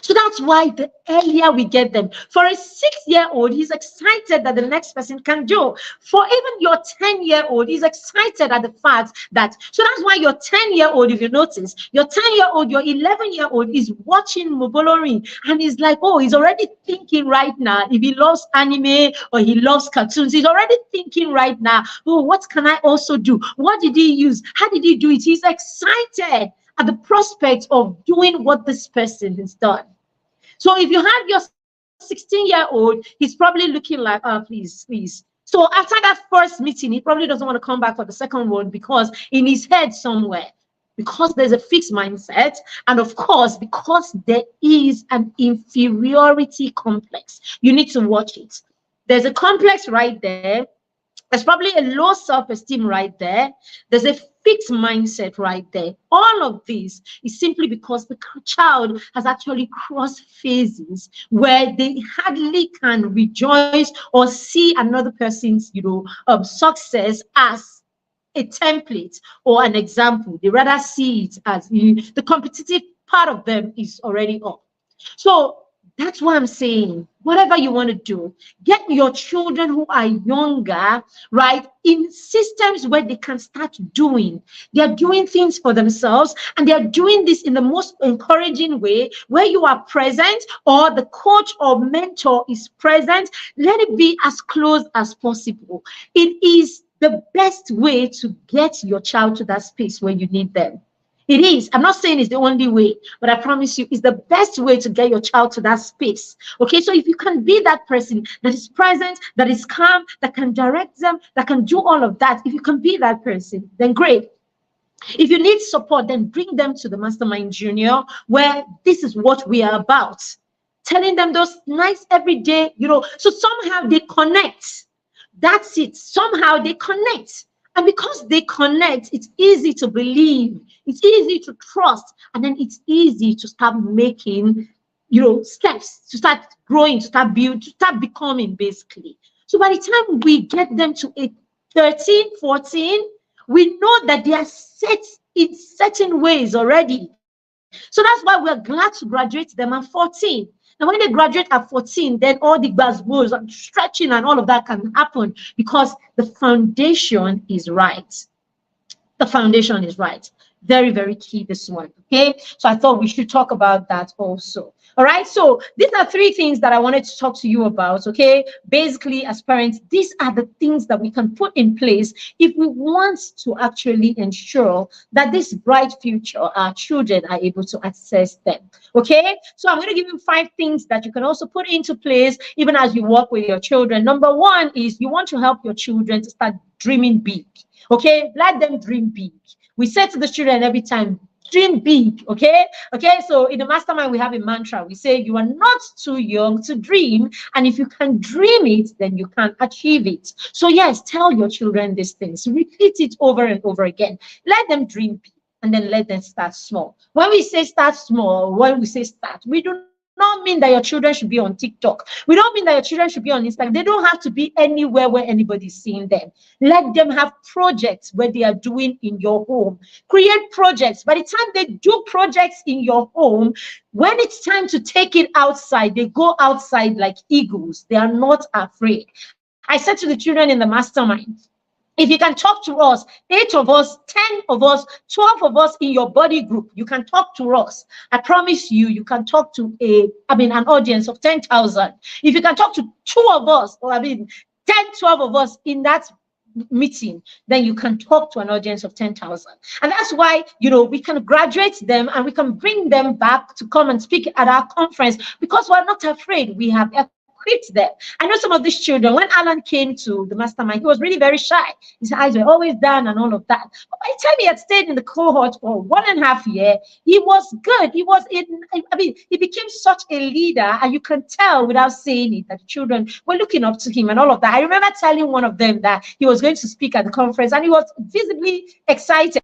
So that's why the earlier we get them. For a 6-year-old, he's excited that the next person can do. For even your 10-year-old, he's excited at the fact that, so that's why your 10-year-old, if you notice, your 10-year-old, your 11-year-old is watching Mobolori, and he's like, oh, he's already thinking right now, if he loves anime or he loves cartoons, he's already thinking right now, oh, what can I also do? What did he use? How did he do it? He's excited at the prospect of doing what this person has done. So if you have your 16-year-old, he's probably looking like, oh, please, please. So after that first meeting, he probably doesn't want to come back for the second one, because in his head somewhere, because there's a fixed mindset, and of course, because there is an inferiority complex. You need to watch it. There's a complex right there. There's probably a low self-esteem right there. There's a fixed mindset right there. All of this is simply because the child has actually crossed phases where they hardly can rejoice or see another person's, success as a template or an example. They rather see it as the competitive part of them is already up. So that's why I'm saying, whatever you want to do, get your children who are younger, right, in systems where they can start doing. They're doing things for themselves, and they're doing this in the most encouraging way, where you are present, or the coach or mentor is present. Let it be as close as possible. It is the best way to get your child to that space where you need them. It is. I'm not saying it's the only way, but I promise you, it's the best way to get your child to that space. Okay, so if you can be that person that is present, that is calm, that can direct them, that can do all of that, if you can be that person, then great. If you need support, then bring them to the Mastermind Junior, where this is what we are about. Telling them those nice everyday, so somehow they connect. That's it. Somehow they connect. And because they connect, it's easy to believe, it's easy to trust, and then it's easy to start making, steps, to start growing, to start building, to start becoming, basically. So by the time we get them to 13, 14, we know that they are set in certain ways already. So that's why we're glad to graduate them at 14. Now, when they graduate at 14, then all the buzzwords and stretching and all of that can happen because the foundation is right. The foundation is right. Very, very key, this one. Okay. So I thought we should talk about that also. All right. So these are three things that I wanted to talk to you about. Okay. Basically, as parents, these are the things that we can put in place if we want to actually ensure that this bright future, our children are able to access them. Okay. So I'm going to give you 5 things that you can also put into place even as you work with your children. Number 1 is you want to help your children to start dreaming big. Okay, let them dream big. We say to the children every time, dream big. Okay, so in the mastermind we have a mantra. We say you are not too young to dream, and if you can dream it, then you can achieve it. So yes, tell your children these things, repeat it over and over again. Let them dream big, and then let them start small. When we say start small, when we say start, we do not mean that your children should be on TikTok. We don't mean that your children should be on Instagram. They don't have to be anywhere where anybody's seeing them. Let them have projects where they are doing in your home. Create projects. By the time they do projects in your home, when it's time to take it outside, they go outside like eagles. They are not afraid. I said to the children in the mastermind, if you can talk to us, 8 of us, 10 of us, 12 of us in your body group, you can talk to us. I promise you, you can talk to an audience of 10,000. If you can talk to 2 of us, or 10, 12 of us in that meeting, then you can talk to an audience of 10,000. And that's why, we can graduate them and we can bring them back to come and speak at our conference because we're not afraid. We have equipped them. I know some of these children, when Alan came to the mastermind, he was really very shy. His eyes were always down and all of that. But by the time he had stayed in the cohort for 1.5 years, he was good. He became such a leader, and you can tell without saying it that the children were looking up to him and all of that. I remember telling one of them that he was going to speak at the conference, and he was visibly excited.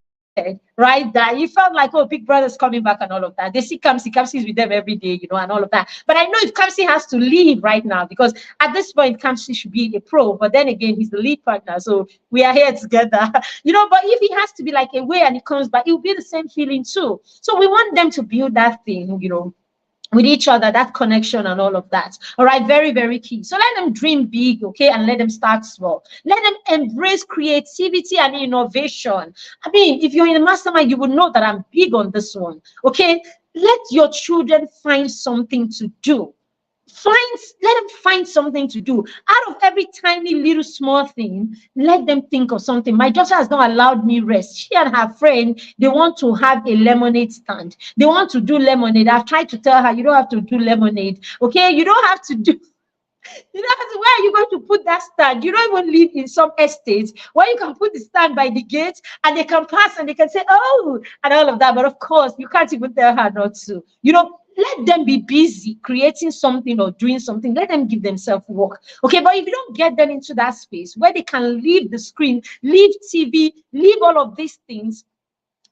Right, that he felt like, oh, big brother's coming back and all of that. They see Kamsi's with them every day, and all of that. But I know if Kamsi has to leave right now, because at this point Kamsi should be a pro, but then again he's the lead partner, so we are here together. But if he has to be like away and he comes back, it will be the same feeling too. So we want them to build that thing, with each other, that connection and all of that. All right, very, very key. So let them dream big, okay, and let them start small. Let them embrace creativity and innovation. If you're in the mastermind, you would know that I'm big on this one, okay? Let your children find something to do. Let them find something to do. Out of every tiny little small thing, let them think of something. My daughter has not allowed me rest. She and her friend, they want to have a lemonade stand. They want to do lemonade. I've tried to tell her, you don't have to do lemonade. Okay, you don't have to do. Where are you going to put that stand? You don't even live in some estates where you can put the stand by the gate and they can pass and they can say, oh, and all of that. But of course, you can't even tell her not to. Let them be busy creating something or doing something. Let them give themselves work. Okay, but if you don't get them into that space where they can leave the screen, leave TV, leave all of these things,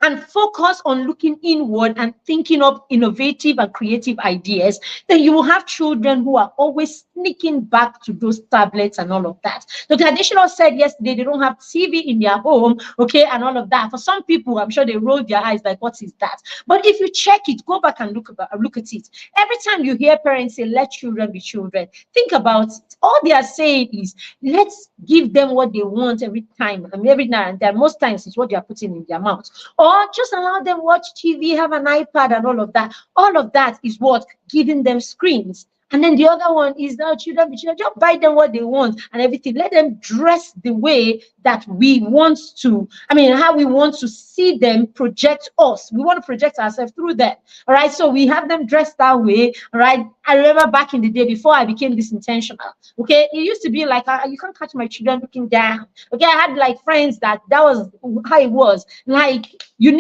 and focus on looking inward and thinking of innovative and creative ideas, then you will have children who are always sneaking back to those tablets and all of that. Dr. Additional said yesterday they don't have TV in their home, okay, and all of that. For some people, I'm sure they rolled their eyes like, what is that? But if you check it, go back and look at it. Every time you hear parents say, let children be children, think about it. All they are saying is, let's give them what they want every time, and every now and then. Most times it's what they are putting in their mouth. Or just allow them watch TV, have an iPad and all of that. All of that is what? Giving them screens. And then the other one is now children, just buy them what they want and everything. Let them dress the way that we want to, how we want to see them project us. We want to project ourselves through them. All right. So we have them dressed that way. All right. I remember back in the day before I became this intentional. Okay. It used to be like, you can't catch my children looking down. Okay. I had like friends that was how it was. Like your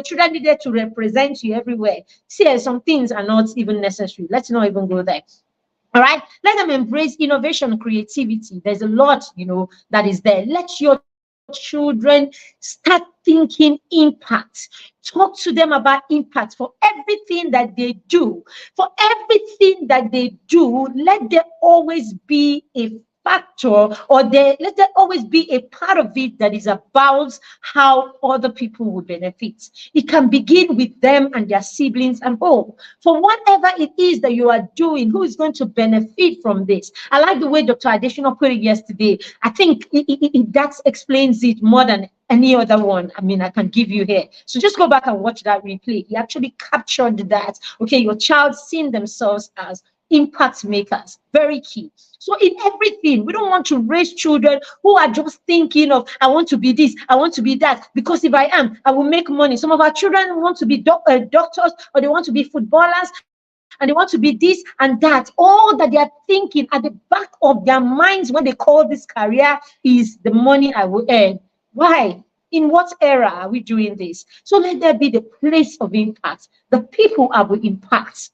children needed to represent you everywhere. See, some things are not even necessary. Let's not even go there. All right, let them embrace innovation, creativity. There's a lot, that is there. Let your children start thinking impact. Talk to them about impact for everything that they do. For everything that they do, let there always be a factor, or let there always be a part of it that is about how other people will benefit. It can begin with them and their siblings and home. For whatever it is that you are doing, who is going to benefit from this? I like the way Dr. Additional put it yesterday. I think that explains it more than any other one. I mean, I can give you here. So just go back and watch that replay. He actually captured that. Okay, your child seeing themselves as impact makers. Very key. So in everything, we don't want to raise children who are just thinking of, I want to be this, I want to be that, because if I am, I will make money. Some of our children want to be doctors, or they want to be footballers, and they want to be this and that. All that they are thinking at the back of their minds when they call this career is the money I will earn. Why? In what era are we doing this? So let there be the place of impact. The people are will impact.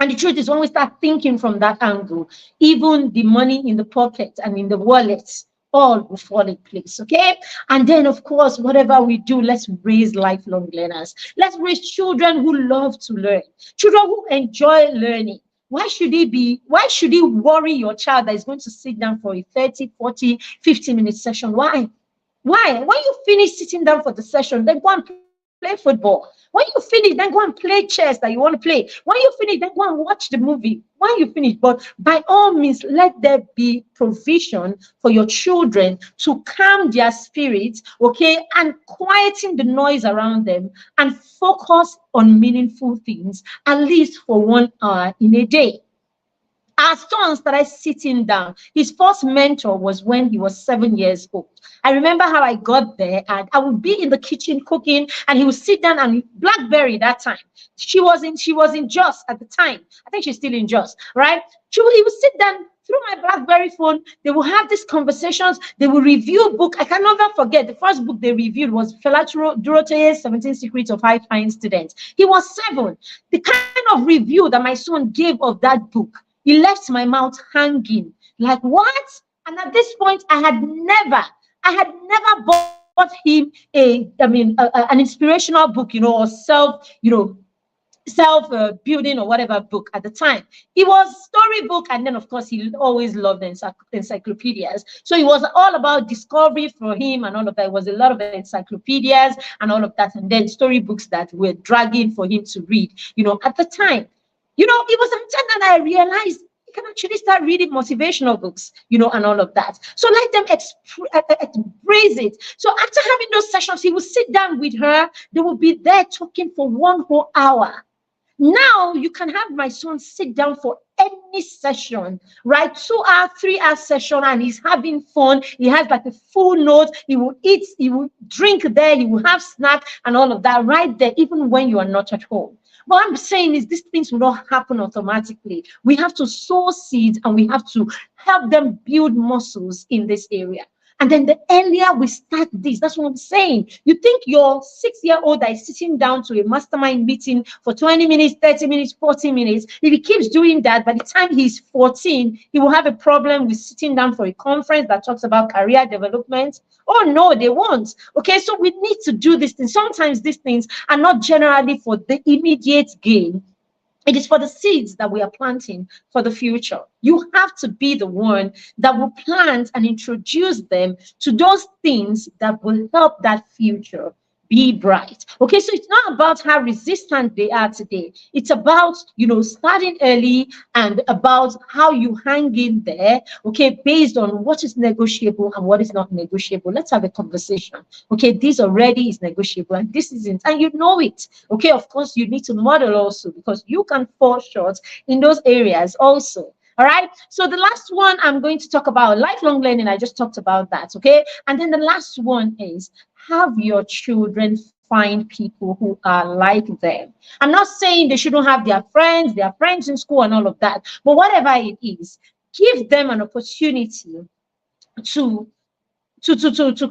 And the truth is, when we start thinking from that angle, even the money in the pocket and in the wallets all will fall in place, okay? And then, of course, whatever we do, let's raise lifelong learners. Let's raise children who love to learn, children who enjoy learning. Why should it worry your child that is going to sit down for a 30, 40, 50-minute session? Why? When you finish sitting down for the session, then go and play football. When you finish, then go and play chess that you want to play. When you finish, then go and watch the movie. When you finish, but by all means, let there be provision for your children to calm their spirits, okay, and quieting the noise around them and focus on meaningful things, at least for 1 hour in a day. Our son started sitting down. His first mentor was when he was 7 years old. I remember how I got there, and I would be in the kitchen cooking, and he would sit down, and BlackBerry that time. She was in Jos at the time. I think she's still in Jos, right? He would sit down through my BlackBerry phone. They will have these conversations. They will review book. I can never forget the first book they reviewed was Fela Durote's 17 Secrets of High Flying Students. He was 7. The kind of review that my son gave of that book, he left my mouth hanging. Like, what? And at this point, I had never bought him an inspirational book, or self-building or whatever book at the time. It was storybook, and then of course he always loved encyclopedias. So it was all about discovery for him and all of that. It was a lot of encyclopedias and all of that, and then storybooks that were dragging for him to read, at the time. It was something that I realized you can actually start reading motivational books, and all of that. So let them embrace it. So after having those sessions, he would sit down with her. They would be there talking for 1 whole hour. Now you can have my son sit down for any session, right? 2 hour, 3 hour session, and he's having fun. He has like a full note. He will eat, he will drink there, he will have snack and all of that right there, even when you are not at home. What I'm saying is these things will not happen automatically. We have to sow seeds, and we have to help them build muscles in this area. And then the earlier we start this, that's what I'm saying. You think your 6-year-old that is sitting down to a mastermind meeting for 20 minutes, 30 minutes, 40 minutes, if he keeps doing that, by the time he's 14, he will have a problem with sitting down for a conference that talks about career development. Oh, no, they won't. Okay, so we need to do these things. Sometimes these things are not generally for the immediate gain. It is for the seeds that we are planting for the future. You have to be the one that will plant and introduce them to those things that will help that future be bright. Okay, so it's not about how resistant they are today. It's about, starting early and about how you hang in there, okay, based on what is negotiable and what is not negotiable. Let's have a conversation. Okay, this already is negotiable and this isn't, and you know it. Okay, of course, you need to model also, because you can fall short in those areas also. All right. So the last one I'm going to talk about, lifelong learning. I just talked about that. Okay. And then the last one is have your children find people who are like them. I'm not saying they shouldn't have their friends in school and all of that. But whatever it is, give them an opportunity to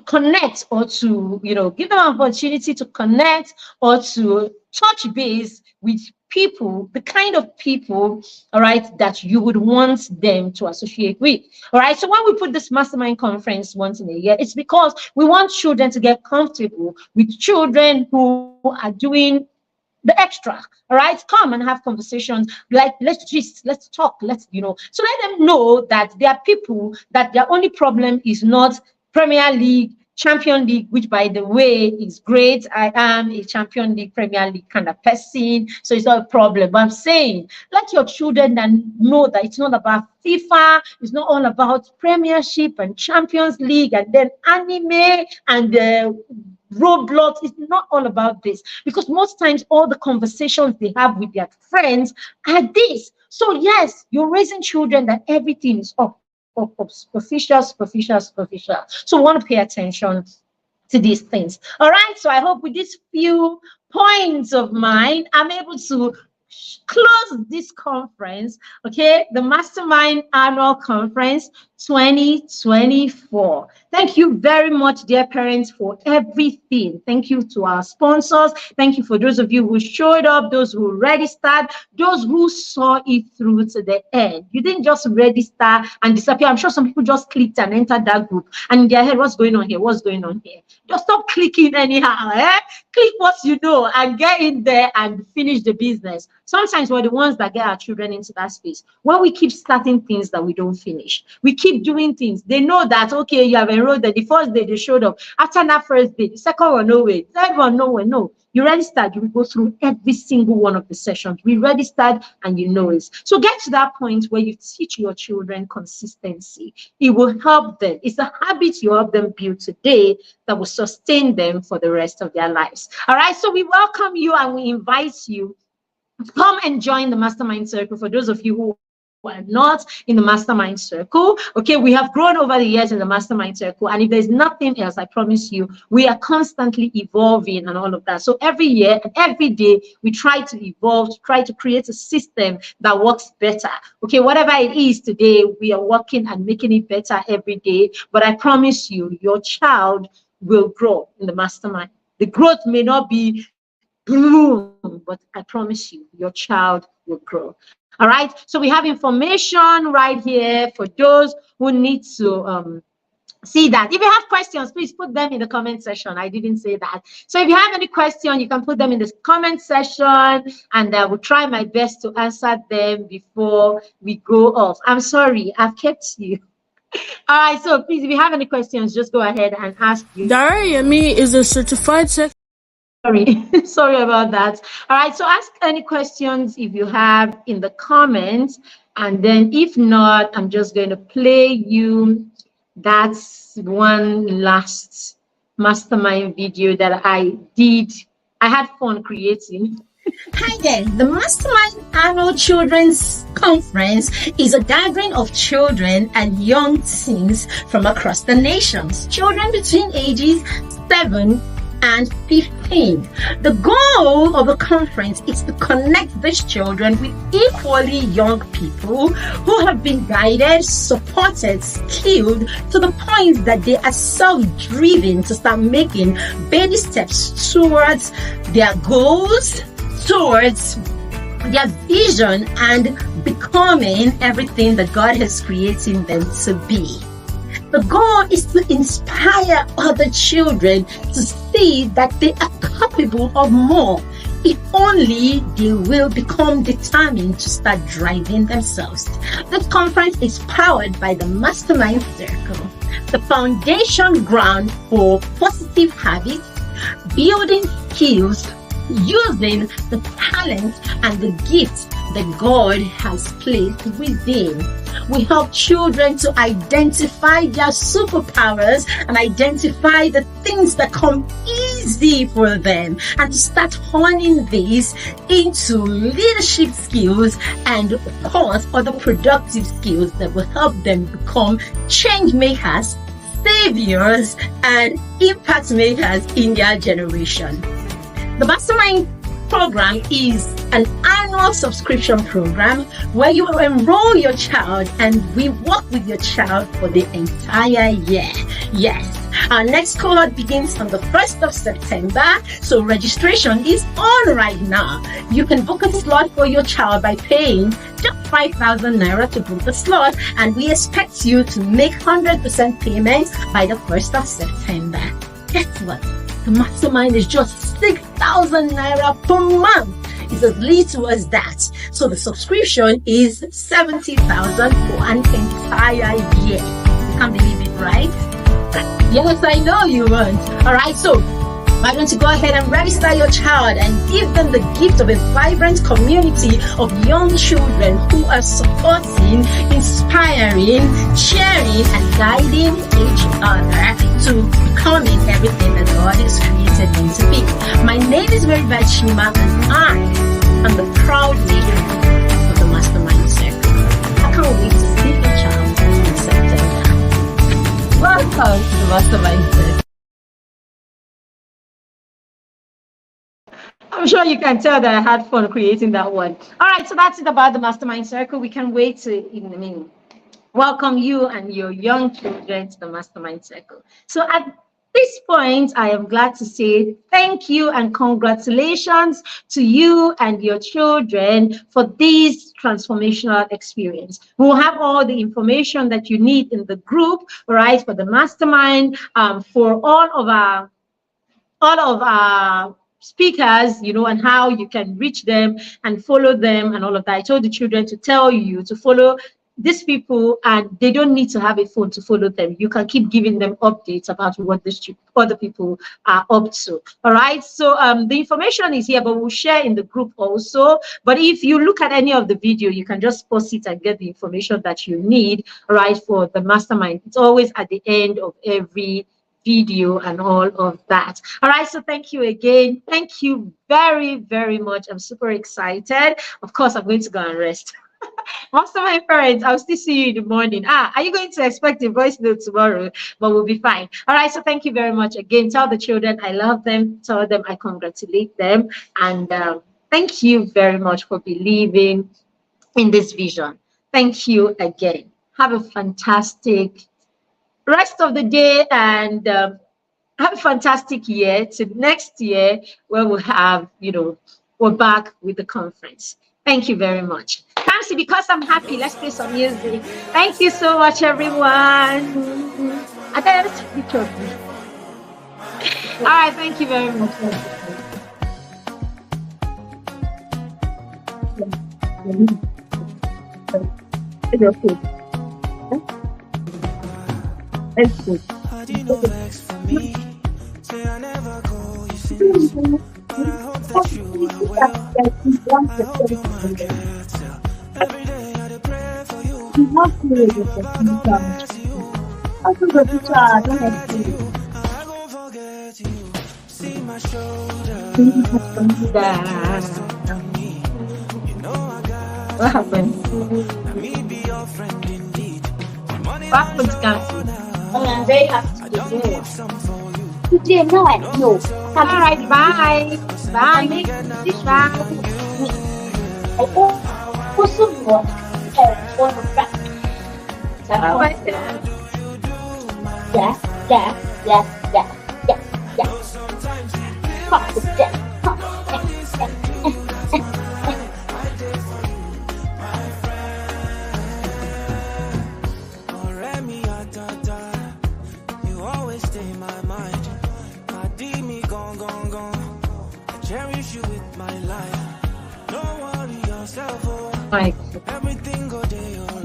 connect, or to, give them an opportunity to connect, or to touch base with people, the kind of people, all right, that you would want them to associate with. All right. So when we put this mastermind conference once in a year, it's because we want children to get comfortable with children who are doing the extra. All right, come and have conversations, like let's talk, so let them know that there are people that their only problem is not Premier League, Champion League, which by the way is great. I am a Champion League, Premier League kind of person, so it's not a problem. But I'm saying, let your children then know that it's not about FIFA, it's not all about Premiership and Champions League and then anime and Roblox. It's not all about this, because most times all the conversations they have with their friends are this. So yes, you're raising children that everything is superficial. So we want to pay attention to these things. All right. So I hope with these few points of mine, I'm able to close this conference. Okay, the Mastermind Annual Conference 2024. Thank you very much, dear parents, for everything. Thank you to our sponsors. Thank you for those of you who showed up, those who registered, those who saw it through to the end. You didn't just register and disappear. I'm sure some people just clicked and entered that group and in their head, what's going on here? What's going on here? Just stop clicking anyhow. Click what you know and get in there and finish the business. Sometimes we're the ones that get our children into that space. When we keep starting things that we don't finish, we keep doing things. They know that, okay, you have enrolled that the first day they showed up. After that first day, the second one, no way. Third one, no way. No. You registered, you will go through every single one of the sessions. We registered and you know it. So get to that point where you teach your children consistency. It will help them. It's a habit you help them build today that will sustain them for the rest of their lives. All right. So we welcome you and we invite you to come and join the Mastermind Circle. For those of you who are not in the Mastermind Circle, okay, we have grown over the years in the Mastermind Circle, and if there's nothing else, I promise you, we are constantly evolving and all of that. So every year and every day, we try to evolve, to try to create a system that works better. Okay, whatever it is today, we are working and making it better every day. But I promise you, your child will grow in the Mastermind. The growth may not be boom, but I promise you, your child will grow. All right. So we have information right here for those who need to see that. If you have questions, please put them in the comment section. I didn't say that. So if you have any question, you can put them in the comment section, and I will try my best to answer them before we go off. I'm sorry, I've kept you. All right. So please, if you have any questions, just go ahead and ask you. Yemi is a certified Sorry about that. All right, so ask any questions if you have in the comments, and then if not, I'm just going to play you that one last mastermind video that I did. I had fun creating. Hi there. The Mastermind Annual Children's Conference is a gathering of children and young teens from across the nations. Children between ages 7 and 15. The goal of the conference is to connect these children with equally young people who have been guided, supported, skilled to the point that they are self-driven to start making baby steps towards their goals, towards their vision, and becoming everything that God has created them to be. The goal is to inspire other children to see that they are capable of more, if only they will become determined to start driving themselves. This conference is powered by the Mastermind Circle, the foundation ground for positive habits, building skills, using the talents and the gifts that God has placed within. We help children to identify their superpowers and identify the things that come easy for them, and to start honing these into leadership skills and, of course, other productive skills that will help them become change makers, saviors, and impact makers in their generation. The Mastermind program is an annual annual subscription program where you will enroll your child and we work with your child for the entire year. Yes. Our next cohort begins on the 1st of September, so registration is on right now. You can book a slot for your child by paying just 5,000 naira to book the slot, and we expect you to make 100% payments by the 1st of September. Guess what? The Mastermind is just 6,000 naira per month. It's as little as that. So the subscription is 70,000 for an entire year. You can't believe it, right? Yes, I know you won't. All right, so why don't you go ahead and register your child and give them the gift of a vibrant community of young children who are supporting, inspiring, cheering, and guiding each other to becoming everything that God has created them to be. My name is Mary Bachima, and I am the proud leader of the Mastermind Circle. I can't wait to see your child in September. Welcome to the Mastermind Circle. I'm sure you can tell that I had fun creating that one. All right, so that's it about the Mastermind Circle. We can wait to welcome you and your young children to the Mastermind Circle. So at this point, I am glad to say thank you and congratulations to you and your children for this transformational experience. We'll have all the information that you need in the group, right, for the Mastermind, for all of our speakers, and how you can reach them and follow them and all of that. I told the children to tell you to follow these people, and they don't need to have a phone to follow them. You can keep giving them updates about what these other people are up to. All right, so the information is here, but we'll share in the group also. But if you look at any of the video, you can just pause it and get the information that you need, right, for the Mastermind. It's always at the end of every video and all of that. All right, so thank you again. Thank you very, very much. I'm super excited. Of course, I'm going to go and rest. Most of my parents, I'll still see you in the morning. Are you going to expect a voice note tomorrow? But we'll be fine. All right, so thank you very much again. Tell the children I love them. Tell them I congratulate them. And thank you very much for believing in this vision. Thank you again. Have a fantastic rest of the day, and have a fantastic year to next year, where we'll have, we're back with the conference. Thank you very much. Kamsi, because I'm happy, let's play some music. Thank you so much, everyone. I thought let's picture of me. All right, thank you very much. It's good. But I hope that you are well. I hope you forget still. Every day I pray for you. I forget you. I won't forget you. See my shoulder. You know I got what happened? Let me be your friend indeed. What happened, I'm very happy to be here. Today, no, I know. All right, bye. Bye. Bye. I also want to back. Yeah. Fuck with that. You always stay in my mind. Cherish you with my life. Don't worry yourself. Everything go day alright.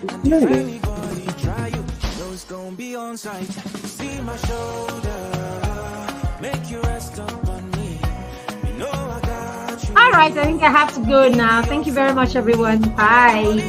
And if anybody try you, know it's gonna be on sight. See my shoulder, make you rest up on me. You know I got you. All right, I think I have to go now. Thank you very much, everyone. Bye.